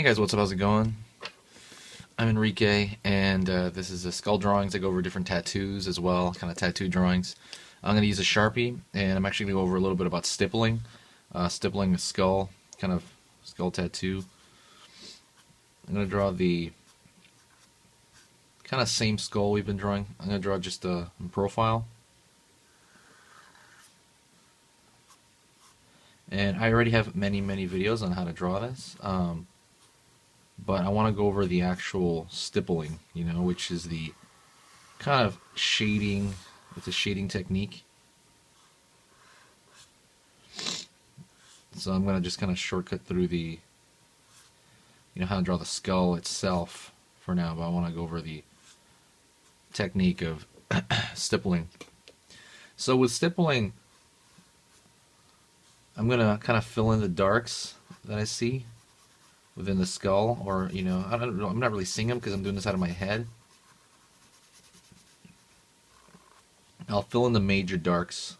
Guys, what's up? How's it going? I'm Enrique, and this is a skull drawings. I go over different tattoos as well, kind of tattoo drawings. I'm going to use a Sharpie, and I'm actually going to go over a little bit about stippling. Stippling a skull, kind of skull tattoo. I'm going to draw the kind of same skull we've been drawing. I'm going to draw just a profile. And I already have many videos on how to draw this. But I want to go over the actual stippling, which is the kind of shading. It's a shading technique. So I'm going to just kind of shortcut through the, how to draw the skull itself for now, but I want to go over the technique of stippling. So with stippling, I'm going to kind of fill in the darks that I see within the skull, or I don't know, I'm not really seeing them because I'm doing this out of my head. I'll fill in the major darks.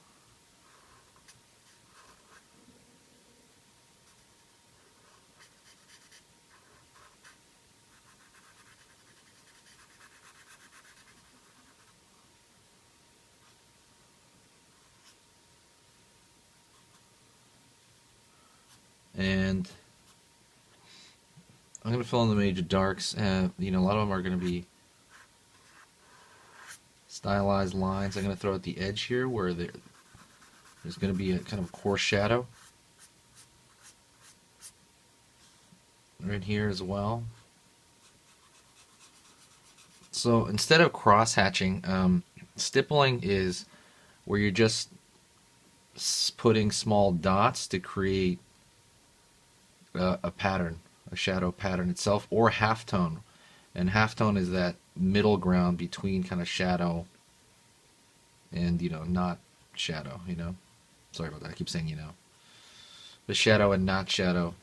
And I'm going to fill in the major darks, and a lot of them are going to be stylized lines. I'm going to throw at the edge here where there's going to be a kind of coarse shadow. Right here as well. So instead of cross-hatching, stippling is where you're just putting small dots to create a pattern, a shadow pattern itself, or halftone. And halftone is that middle ground between kind of shadow and, not shadow, Sorry about that, I keep saying, The shadow and not shadow.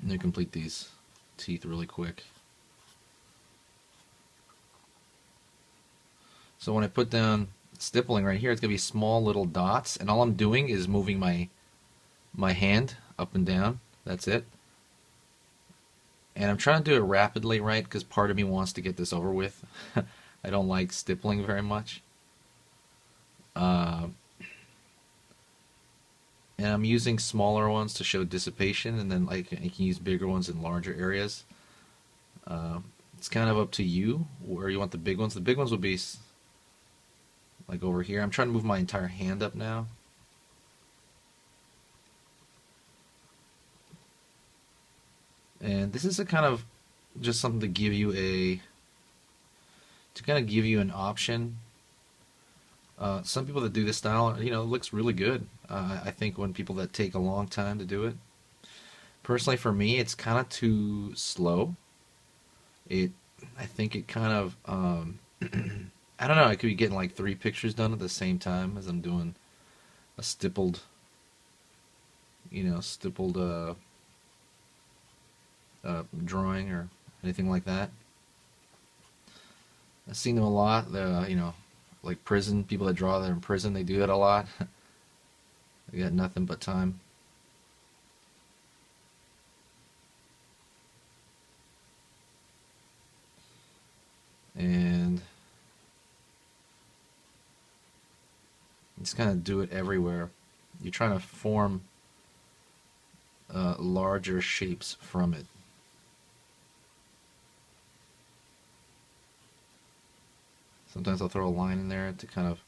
Let me complete these teeth really quick. So when I put down stippling right here, it's going to be small little dots, and all I'm doing is moving my hand up and down. That's it. And I'm trying to do it rapidly, right, because part of me wants to get this over with. I don't like stippling very much. And I'm using smaller ones to show dissipation, and then I can use bigger ones in larger areas. It's kind of up to you where you want the big ones. The big ones will be like over here. I'm trying to move my entire hand up now. And this is a kind of just something to give you an option. Some people that do this style, it looks really good. I think when people that take a long time to do it. Personally, for me, it's kind of too slow. I think it kind of, I don't know, I could be getting like 3 pictures done at the same time as I'm doing a stippled, drawing or anything like that. I've seen them a lot. Like prison people that draw, they're in prison. They do that a lot. They got nothing but time. And just kind of do it everywhere. You're trying to form larger shapes from it. Sometimes I'll throw a line in there to kind of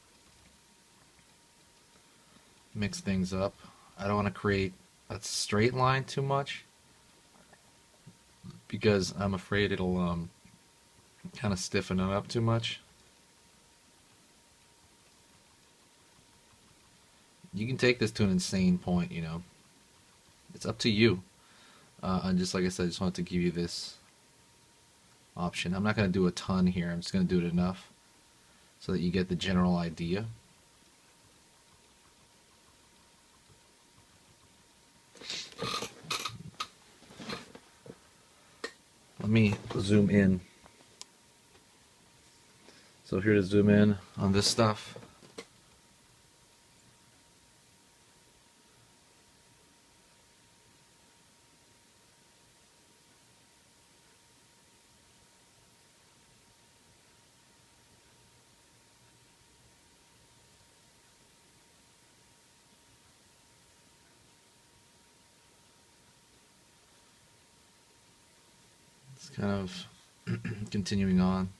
mix things up. I don't want to create a straight line too much because I'm afraid it'll kind of stiffen it up too much. You can take this to an insane point, It's up to you. And just like I said, I just wanted to give you this option. I'm not going to do a ton here. I'm just going to do it enough so that you get the general idea. Let me zoom in. So here to zoom in on this stuff. kind of continuing on.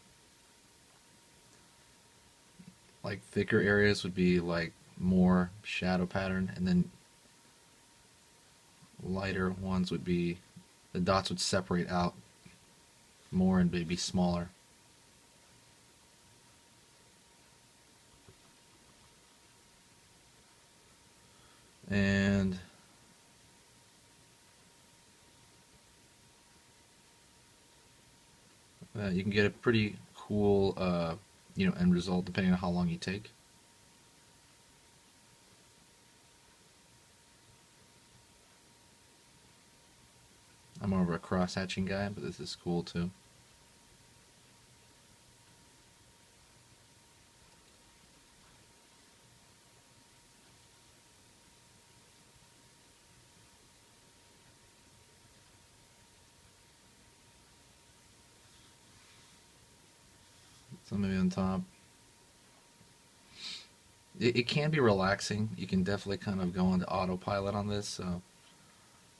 Like thicker areas would be like more shadow pattern, and then lighter ones would be the dots would separate out more and be smaller. And you can get a pretty cool end result depending on how long you take. I'm more of a cross-hatching guy, but this is cool too. So maybe on top. It can be relaxing. You can definitely kind of go into autopilot on this, so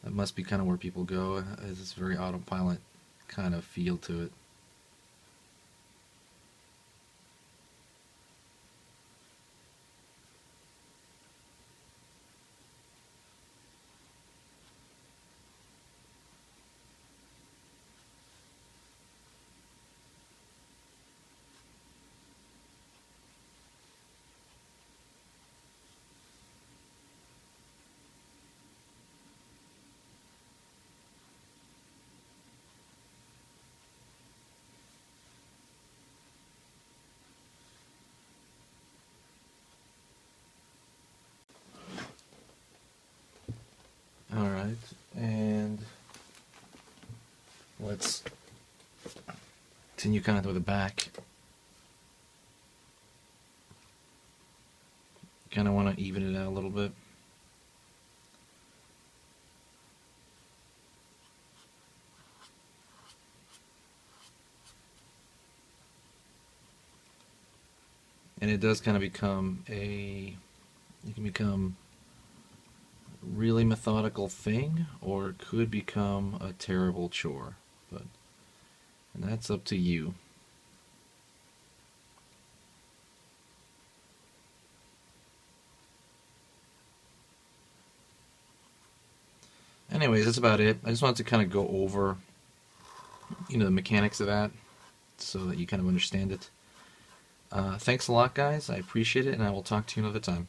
that must be kind of where people go. Is this very autopilot kind of feel to it. All right, and let's continue kind of with the back. Kind of want to even it out a little bit. And it does kind of become you can become really methodical thing, or it could become a terrible chore, and that's up to you. Anyways, that's about it. I just wanted to kind of go over the mechanics of that so that you kind of understand it. Thanks a lot, guys. I appreciate it, and I will talk to you another time.